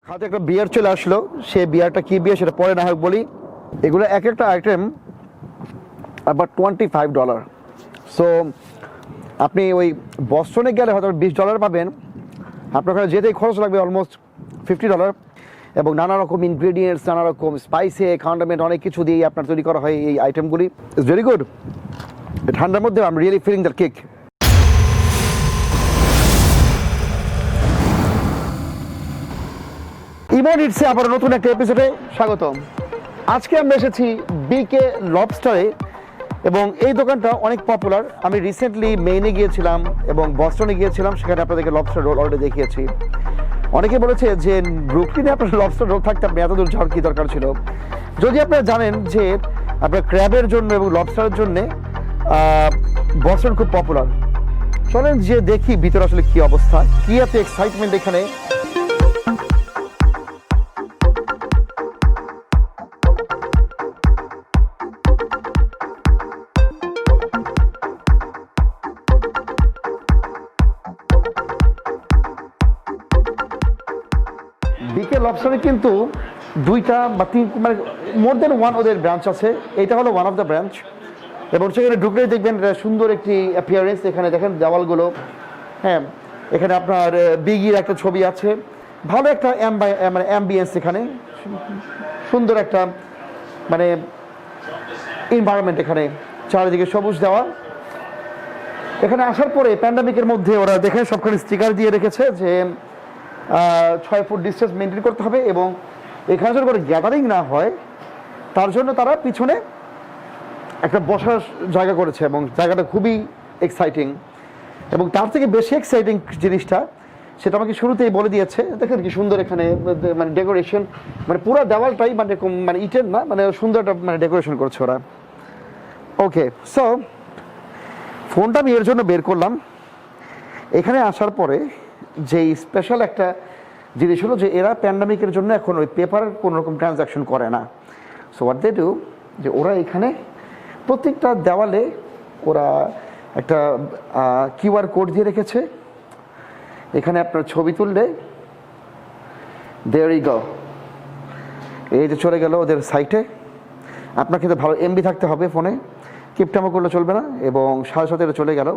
হাতে একটা বিয়ার চলে আসলো, সেই বিয়ারটা কি বিয়ার সেটা পরে না হোক বলি। এগুলো এক একটা আইটেম আবার $25। সো আপনি ওই বস্টনে গেলে হয়তো $20 পাবেন, আপনার ওখানে যেতেই খরচ লাগবে অলমোস্ট $50। এবং নানা রকম ইনগ্রেডিয়েন্টস, নানা রকম স্পাইসে কন্ডিমেন্ট অনেক কিছু দিয়ে আপনার তৈরি করা হয় এই আইটেমগুলি। It's very good. ঠান্ডার মধ্যে I am really feeling that kick. ইমন ইটসে আবার নতুন একটা এপিসোডে স্বাগতম। আজকে আমরা এসেছি বিকে লবস্টারে এবং এই দোকানটা অনেক পপুলার। আমি রিসেন্টলি মেইনে গিয়েছিলাম এবং বস্টনে গিয়েছিলাম, সেখানে আপনাদেরকে লবস্টার রোল অলরেডি দেখিয়েছি। অনেকে বলেছে যে ব্রুকলিনে আপনার লবস্টার রোল থাকতে আপনি এত দূর যাওয়ার কী দরকার ছিল। যদি আপনারা জানেন যে আপনার ক্র্যাবের জন্য এবং লবস্টারের জন্যে বস্টন খুব পপুলার, চলেন যে দেখি ভিতরে আসলে কী অবস্থা, কী এত এক্সাইটমেন্ট এখানে। বিকে লবস্টারে কিন্তু দুইটা বা তিন মানে মোর দেন ওয়ান ওদের ব্রাঞ্চ আছে। এটা হলো ওয়ান অফ দ্য ব্রাঞ্চ এবং সেখানে ঢুকলেই দেখবেন সুন্দর একটি অ্যাপিয়ারেন্স। এখানে দেখেন দেওয়ালগুলো, হ্যাঁ এখানে আপনার বিগির একটা ছবি আছে, ভালো একটা মানে অ্যাম্বিয়েন্স, এখানে সুন্দর একটা মানে এনভায়রনমেন্ট, এখানে চারিদিকে সবুজ দেওয়া। এখানে আসার পরে প্যান্ডামিকের মধ্যে ওরা দেখেন সবখানে স্টিকার দিয়ে রেখেছে যে 6 ফুট ডিস্টেন্স মেনটেন করতে হবে এবং এখানে যেন কোনো গ্যাদারিং না হয় তার জন্য তারা পিছনে একটা বসার জায়গা করেছে এবং জায়গাটা খুবই এক্সাইটিং। এবং তার থেকে বেশি এক্সাইটিং জিনিসটা সেটা আমাকে শুরুতেই বলে দিয়েছে। দেখেন কি সুন্দর এখানে মানে ডেকোরেশন, মানে পুরো দেওয়ালটাই মানে মানে ইটের না, মানে সুন্দর একটা মানে ডেকোরেশন করছে ওরা। ওকে, সো ফোনটা আমি এর জন্য বের করলাম। এখানে আসার পরে যে স্পেশাল একটা জিনিস হলো যে এরা প্যান্ডামিকের জন্য এখন ওই পেপার কোনো রকম ট্রানজ্যাকশন করে না। সো হোয়াট দে ডু, যে ওরা এখানে প্রত্যেকটা দেওয়ালে ওরা একটা কিউআর কোড দিয়ে রেখেছে। এখানে আপনার ছবি তুললে দেয়ার ইউ গো, এই যে চলে গেল ওদের সাইটে। আপনার কিন্তু ভালো এমবি থাকতে হবে ফোনে, কিপটামো করলে চলবে না। এবং 7:30 চলে গেল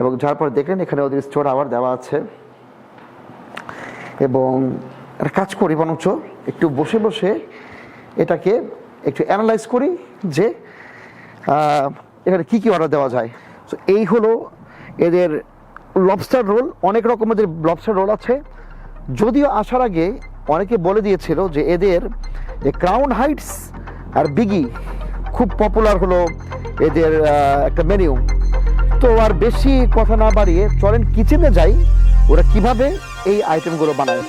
এবং যার পর দেখলেন এখানে ওদের স্টোর আওয়ার দেওয়া আছে। এবং একটা কাজ করি বরঞ্চ একটু বসে বসে এটাকে একটু অ্যানালাইজ করি যে এখানে কী কী অর্ডার দেওয়া যায়। তো এই হলো এদের লবস্টার রোল। অনেক রকমের লবস্টার রোল আছে, যদিও আসার আগে অনেকে বলে দিয়েছিল যে এদের যে ক্রাউন হাইটস আর বিগি খুব পপুলার হলো এদের একটা মেনু। তো আর বেশি কথা না বাড়িয়ে চলেন কিচেনে যাই, ওরা কিভাবে এই আইটেমগুলো বানায়।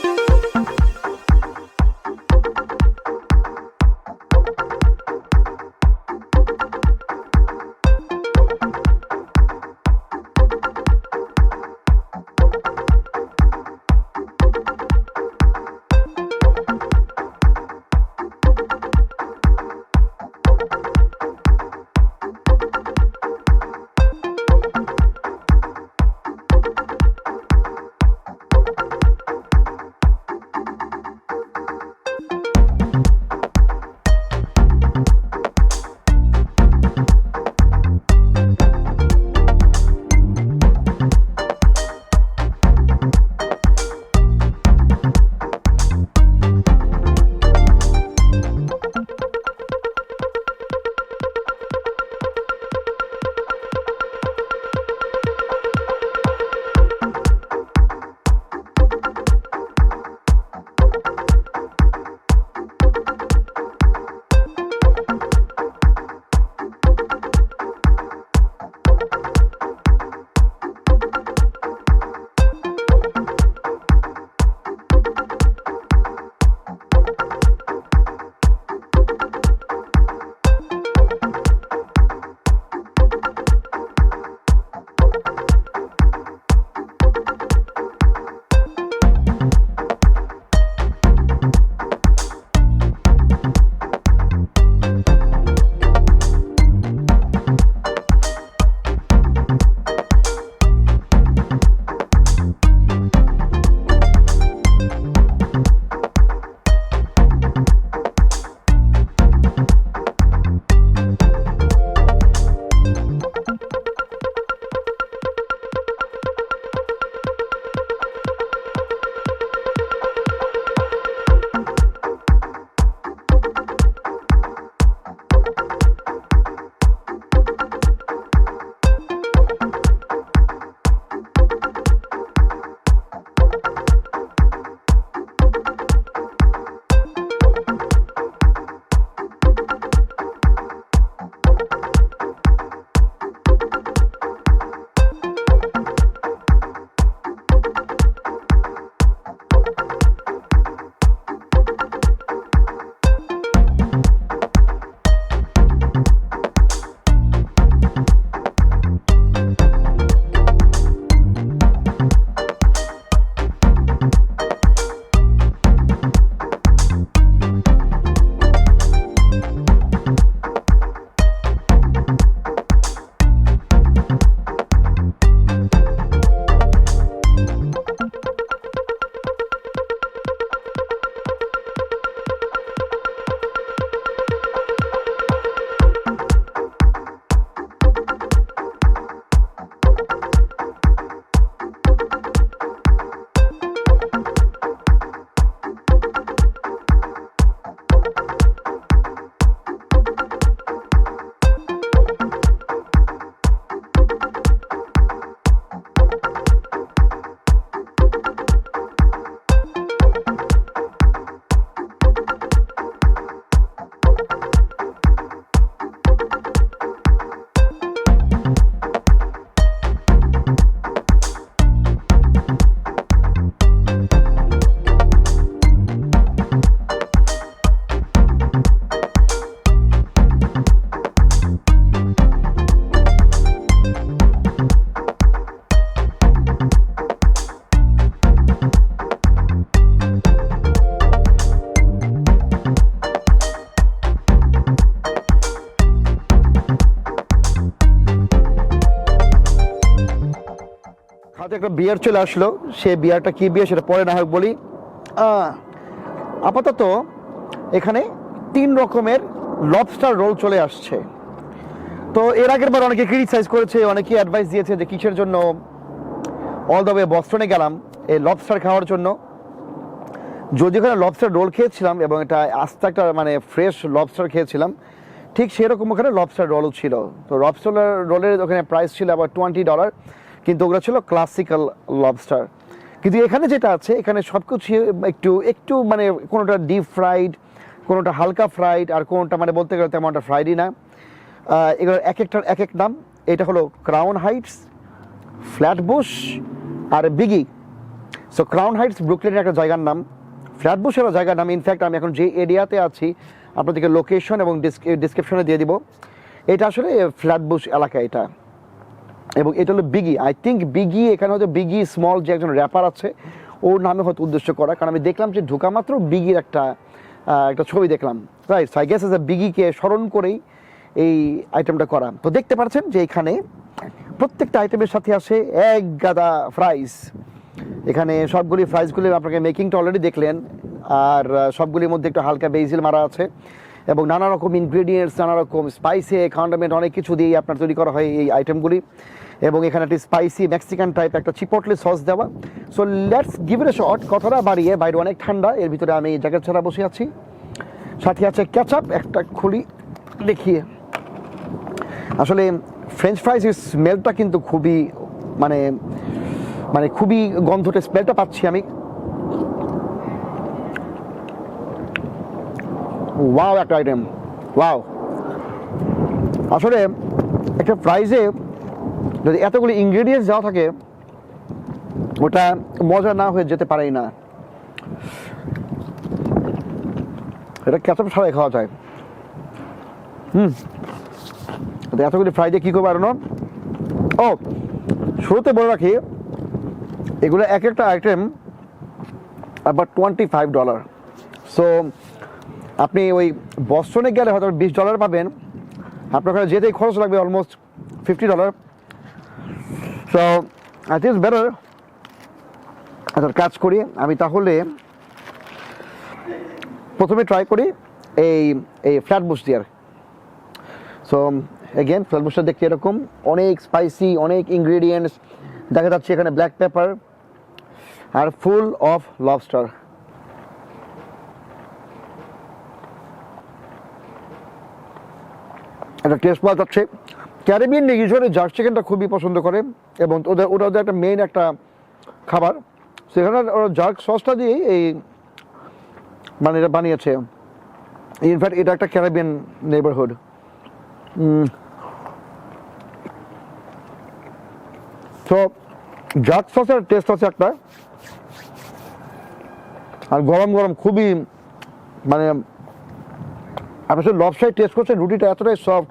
হাতে একটা বিয়ার চলে আসলো, সে বিয়ারটা কি বিয়ার সেটা পরে না হোক বলি। আপাতত এখানে 3 রকমের লবস্টার রোল চলে আসছে। তো এর আগের বার অনেকে ক্রিটিসাইজ করেছে, অনেকে অ্যাডভাইস দিয়েছে যে কিসের জন্য অল দ্য ওয়ে বস্টনে গেলাম এই লবস্টার খাওয়ার জন্য। যদি ওখানে লবস্টার রোল খেয়েছিলাম এবং এটা আস্তে একটা মানে ফ্রেশ লবস্টার খেয়েছিলাম, ঠিক সেরকম ওখানে লবস্টার রোলও ছিল। তো লবস্টার রোলের ওখানে প্রাইস ছিল আবার $20, কিন্তু ওগুলো ছিল ক্লাসিক্যাল লবস্টার। কিন্তু এখানে যেটা আছে, এখানে সব কিছু একটু একটু মানে কোনোটা ডিপ ফ্রাইড, কোনোটা হালকা ফ্রাইড, আর কোনোটা মানে বলতে গেলে তেমনটা ফ্রাইডই না। এগুলোর এক একটার এক এক নাম। এটা হলো ক্রাউন হাইটস, ফ্ল্যাটবুশ আর বিগি। সো ক্রাউন হাইটস ব্রুকলিনের একটা জায়গার নাম, ফ্ল্যাটবুশেরও জায়গার নাম। ইনফ্যাক্ট আমি এখন যে এরিয়াতে আছি আপনাদেরকে লোকেশন এবং ডিসক্রিপশনে দিয়ে দিব। এটা আসলে ফ্ল্যাটবুশ এলাকা এটা, এবং এটা হলো বিগি। আই থিঙ্ক বিগি, এখানে হয়তো বিগি স্মল যে একজন র্যাপার আছে ওর নামে হয়তো উদ্দেশ্য করা, কারণ আমি দেখলাম যে ঢোকা মাত্র বিগির একটা ছবি দেখলাম, রাইট? আই গেস বিগিকে স্মরণ করেই এই আইটেমটা করা। তো দেখতে পাচ্ছেন যে এখানে প্রত্যেকটা আইটেমের সাথে আসে এক গাদা ফ্রাইস। এখানে সবগুলি ফ্রাইসগুলি আপনাকে মেকিংটা অলরেডি দেখলেন, আর সবগুলির মধ্যে একটু হালকা বেসিল মারা আছে এবং নানা রকম ইনগ্রেডিয়েন্টস, নানা রকম স্পাইসি কন্ডিমেন্ট অনেক কিছু দিয়ে আপনার তৈরি করা হয় এই আইটেমগুলি। এবং এখানে একটি স্পাইসি মেক্সিকান টাইপ একটা চিপটলি সস দেওয়া। So let's give it A shot. কথাটা বাড়িয়ে, বাইরে অনেক ঠান্ডা, এর ভিতরে আমি জ্যাকেট ছাড়া বসে আছি, সাথে আছে ক্যাচআপ একটা খুলি দেখিয়ে। আসলে ফ্রেঞ্চ ফ্রাইসের স্মেলটা কিন্তু খুবই মানে মানে খুবই গন্ধটা, স্মেলটা পাচ্ছি আমি। ওয়াও একটা আইটেম, ওয়াও। আসলে একটা ফ্রাইজে যদি এতগুলি ইনগ্রেডিয়েন্টস দেওয়া থাকে, ওটা মজা না হয়ে যেতে পারেই না। এটা ক্যাচআপ ছাড়াই খাওয়া যায়। এতগুলি ফ্রাইজে কী করবো আরো। ও, শুরুতে বলে রাখি, এগুলো এক একটা আইটেম আবার $25। সো আপনি ওই বস্টনে গেলে হয়তো $20 পাবেন, আপনার ওখানে যেতেই খরচ লাগবে almost $50। So I think better একটা কাজ করি আমি, তাহলে প্রথমে ট্রাই করি এই ফ্ল্যাটবুশ দিয়ে। সো এগেন ফ্ল্যাটবুশটা দেখতে এরকম, অনেক স্পাইসি, অনেক ইনগ্রেডিয়েন্টস দেখা যাচ্ছে এখানে, ব্ল্যাক পেপার আর ফুল অফ লবস্টার। একটা টেস্ট পাওয়া যাচ্ছে। ক্যারিবিয়ান ইউজুয়ালি জার্ক চিকেনটা খুবই পছন্দ করে, এবং ওদের একটা মেইন একটা খাবার। সেখানে ওরা জার্ক সসটা দিয়েই এই মানে এটা বানিয়েছে। ইনফ্যাক্ট এটা একটা ক্যারিবিয়ান নেইবারহুড। তো জার্ক সসের টেস্ট আছে একটা, আর গরম গরম খুবই মানে আপনি লবস্টার টেস্ট করছেন, রুটিটা এতটাই সফট।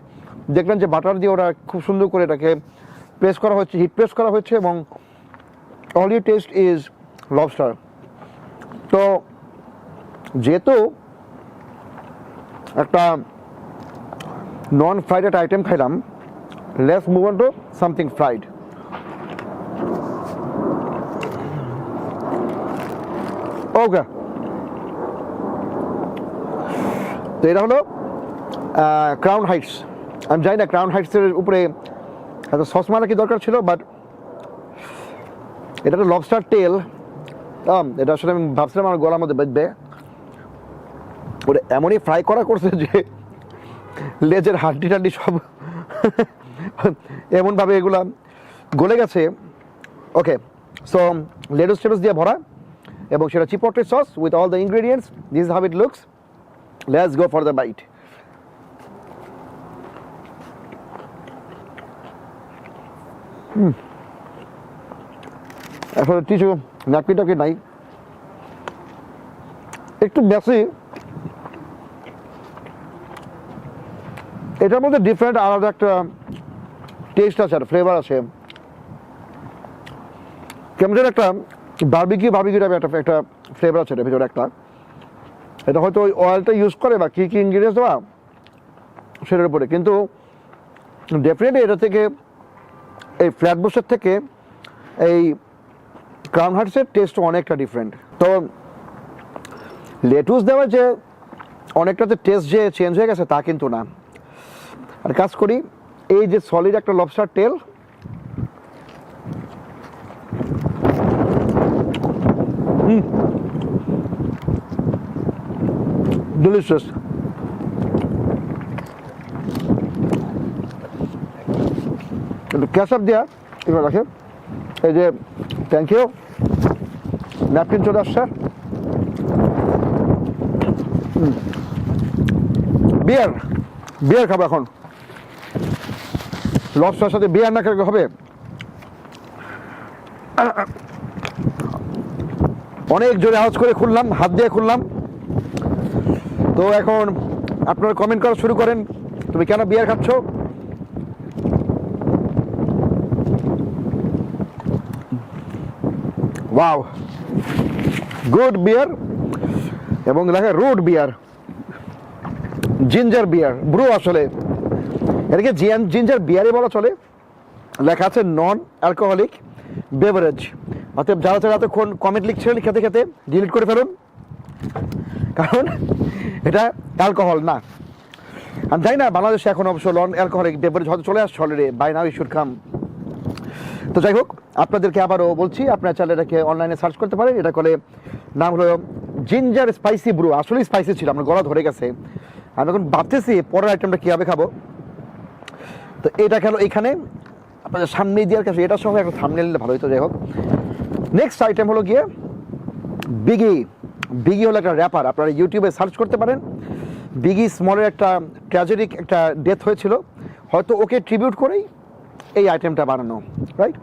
দেখলেন যে বাটার দিয়ে ওরা খুব সুন্দর করে এটাকে প্রেস করা হচ্ছে, হিট প্রেস করা হচ্ছে, এবং all you taste is lobster. তো যেহেতু একটা নন ফ্রাইড একটা আইটেম খাইলাম, let's move on to something fried. Okay, তো এটা হলো ক্রাউন হাইটস। আমি জানি না ক্রাউন হাইটসের উপরে এত সস মারা কি দরকার ছিল, বাট এটা তো লবস্টার টেল। এটা আসলে আমি ভাবছিলাম আমার গলার মধ্যে বেঁধবে, ওটা এমনই ফ্রাই করা করছে যে লেজের হাড্ডি টাড্ডি সব এমনভাবে এগুলা গলে গেছে। ওকে, সো লেটুস টেটুস দিয়ে ভরা এবং সেটা chipotle sauce with all the ingredients. This is how it looks. Let's go for the bite. আসলে টিস্যু ন্যাপকিন টাপকিন নাই, একটু বেশি। এটার মধ্যে ডিফারেন্ট আলাদা একটা টেস্ট আছে, একটা ফ্লেভার আছে, কেমন একটা বারবিকিউ টাইপের একটা ফ্লেভার আছে এটার ভিতরে একটা। এটা হয়তো ওই অয়েলটা ইউজ করে বা কী কী ইনগ্রিডিয়েন্টস দেওয়া সেটার উপরে, কিন্তু ডেফিনেটলি এটা থেকে এই ফ্ল্যাটবুশের থেকে এই ক্রাউন হাইটসের টেস্ট অনেকটা ডিফারেন্ট। তো লেটুস দেওয়া যে অনেকটাতে টেস্ট যে চেঞ্জ হয়ে গেছে তা কিন্তু না। আর কাজ করি এই যে সলিড একটা লবস্টার টেল, ডিলিশিয়াস। একটু ক্যাচআপ দেওয়া এগুলো রাখে, এই যে থ্যাংক ইউ, ন্যাপকিন চলে আসছে। বিয়ার খাবো এখন, লবস্টার সাথে বিয়ার না খেলে হবে? অনেক জোরে আওয়াজ করে খুললাম, হাত দিয়ে খুললাম। তো এখন আপনারা কমেন্ট করা শুরু করেন, তুমি কেন বিয়ার খাচ্ছ? ওয়াও, গুড বিয়ার। এবং লেখা রুট বিয়ার, জিঞ্জার বিয়ার ব্রু। আসলে এটাকে জিঞ্জার বিয়ারই বলা চলে। লেখা আছে নন অ্যালকোহলিক বেভারেজ। অতএব যারা যারা এতক্ষণ কমেন্ট লিখছিলেন খেতে খেতে ডিলিট করে ফেলুন, কারণ এটা অ্যালকোহল না। আমি জানি না বাংলাদেশে এখন অবশ্য নন অ্যালকোহলিক বেভারেজ হয়তো চলে আসছে already, by now you should come. তো যাই হোক, আপনাদেরকে আবারও বলছি, আপনারা চাইলে এটাকে অনলাইনে সার্চ করতে পারেন। এটা করে নাম হলো জিঞ্জার স্পাইসি ব্রু। আসলেই স্পাইসি ছিল, আমার গলা ধরে গেছে। আমি এখন ভাবতেছি পরের আইটেমটা কীভাবে খাবো। তো এটা খেলো এইখানে আপনাদের সামনে দেওয়ার কাছে, এটা সহ একটা থাম্বনেল নিলে ভালো হতো। যাই হোক, নেক্সট আইটেম হলো গিয়ে বিগি। বিগি হলো একটা র্যাপার, আপনারা ইউটিউবে সার্চ করতে পারেন। বিগি স্মলের একটা ট্র্যাজেডিক একটা ডেথ হয়েছিল, হয়তো ওকে ট্রিবিউট করেই এই আইটেমটা বানানো, রাইট?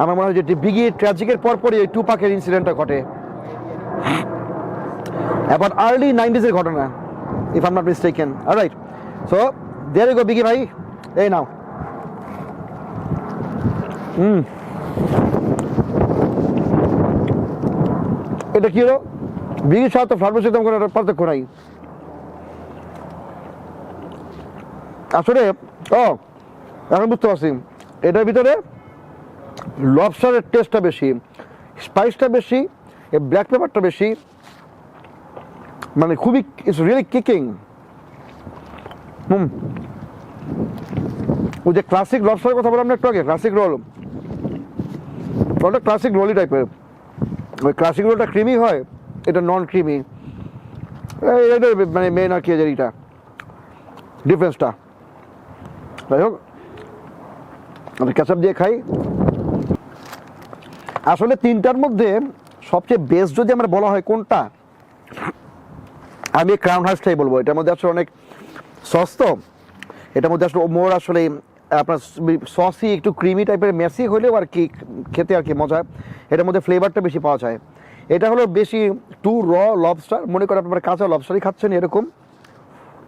আমার মনে হয় যে বিগি ট্র্যাজিকের পরপরই এই টুপাকের ইনসিডেন্টটা ঘটে, এবার আর্লি 90s ঘটনা, if I am not mistaken. Alright, so there you go Biggie ভাই, এই নাও। এটা কি হলো? বিগির সাথে ফ্লাটবুশের তেমন কোনো পার্থক্য নাই আসলে। এখন বুঝতে পারছি, এটার ভিতরে লবস্টারের টেস্টটা বেশি, স্পাইসটা বেশি, এই ব্ল্যাক পেপারটা বেশি, মানে খুবই ইটস রিয়েলি কিকিং। ওই যে ক্লাসিক লবস্টারের কথা বললাম না একটু আগে, ক্লাসিক রোল, ওটা ক্লাসিক রোলই টাইপের। ওই ক্লাসিক রোলটা ক্রিমি হয়, এটা নন ক্রিমি। এটা মানে মেন আর কি এইটা ডিফারেন্সটা। যাই হোক, আমি ক্যাচআপ দিয়ে খাই। আসলে তিনটার মধ্যে সবচেয়ে বেস্ট যদি আমার বলা হয় কোনটা, আমি ক্রাউন হাইটসটাই বলবো। এটার মধ্যে আসলে অনেক সস, তো এটার মধ্যে আসলে মোর আসলে আপনার সসই একটু ক্রিমি টাইপের, মেসি হলেও আর কি খেতে আর কি মজা। এটার মধ্যে ফ্লেভারটা বেশি পাওয়া যায়। এটা হলো বেশি টু র লবস্টার, মনে করেন আপনারা কাঁচা লবস্টারই খাচ্ছেন এরকম।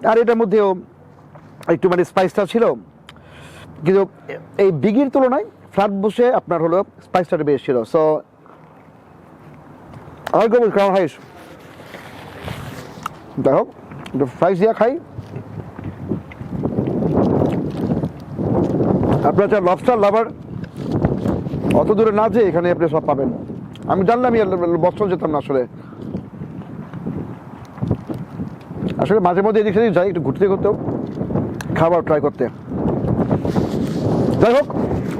আর এটার মধ্যেও একটু মানে স্পাইসটা ছিল, কিন্তু এই বিগির তুলনায় ফ্ল্যাটবুশে আপনার হলো স্পাইসটা বেশি ছিল। So I go with crown Heights. যাই হোক একটু ফ্রাইস দিয়া খাই। আপনার যা লবস্টার লাভার অত দূরে না যেয়ে এখানে আপনি সব পাবেন। আমি জানলাম বস্ত্র যেতাম না আসলে, আসলে মাঝে মধ্যে এদিক সেদিক যাই একটু ঘুরতে ঘুরতেও খাবার ট্রাই করতে। যাই হোক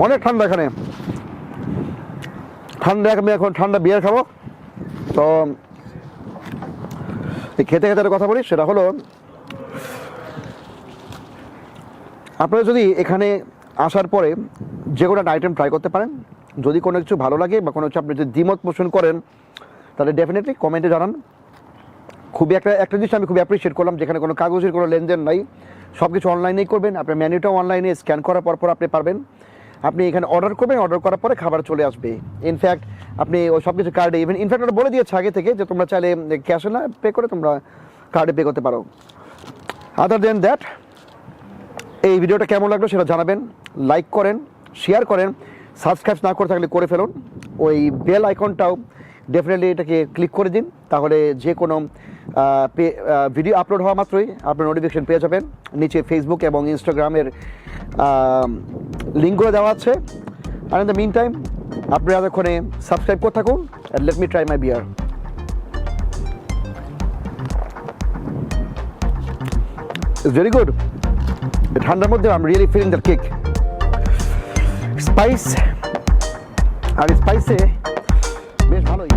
অনেক ঠান্ডা এখানে, ঠান্ডা আমি এখন ঠান্ডা বিয়ার খাবো। তো খেতে খেতে একটা কথা বলি, সেটা হলো আপনারা যদি এখানে আসার পরে যে কোনো একটা আইটেম ট্রাই করতে পারেন, যদি কোনো কিছু ভালো লাগে বা কোনো কিছু আপনি যদি দ্বিমত পোষণ করেন তাহলে ডেফিনেটলি কমেন্টে জানান। খুবই একটা জিনিস আমি খুবই অ্যাপ্রিসিয়েট করলাম, যেখানে কোনো কাগজের কোনো লেনদেন নাই, সব কিছু অনলাইনেই করবেন। আপনার মেনুটাও অনলাইনে স্ক্যান করার পর আপনি পারবেন, আপনি এখানে অর্ডার করবেন, অর্ডার করার পরে খাবার চলে আসবে। ইনফ্যাক্ট আপনি ওই সব কিছু কার্ডে ইনফ্যাক্ট ওরা বলে দিয়েছে আগে থেকে যে তোমরা চাইলে ক্যাশে না পে করে তোমরা কার্ডে পে করতে পারো। আদার দেন দ্যাট, এই ভিডিওটা কেমন লাগলো সেটা জানাবেন, লাইক করেন, শেয়ার করেন, সাবস্ক্রাইব না করে থাকলে করে ফেলুন, ওই বেল আইকনটাও ডেফিনেটলি এটাকে ক্লিক করে দিন, তাহলে যে কোনো ভিডিও আপলোড হওয়া মাত্রই আপনার নোটিফিকেশন পেয়ে যাবেন। নিচে ফেসবুক এবং ইনস্টাগ্রামের লিঙ্কগুলো দেওয়া আছে। আর ইন দ্য মিন টাইম আপনি এতক্ষণে সাবস্ক্রাইব করে থাকুন। Let me try my beer. It's very good. ঠান্ডার মধ্যে I am really feeling the kick, spice আর স্পাইসে বেশ ভালোই।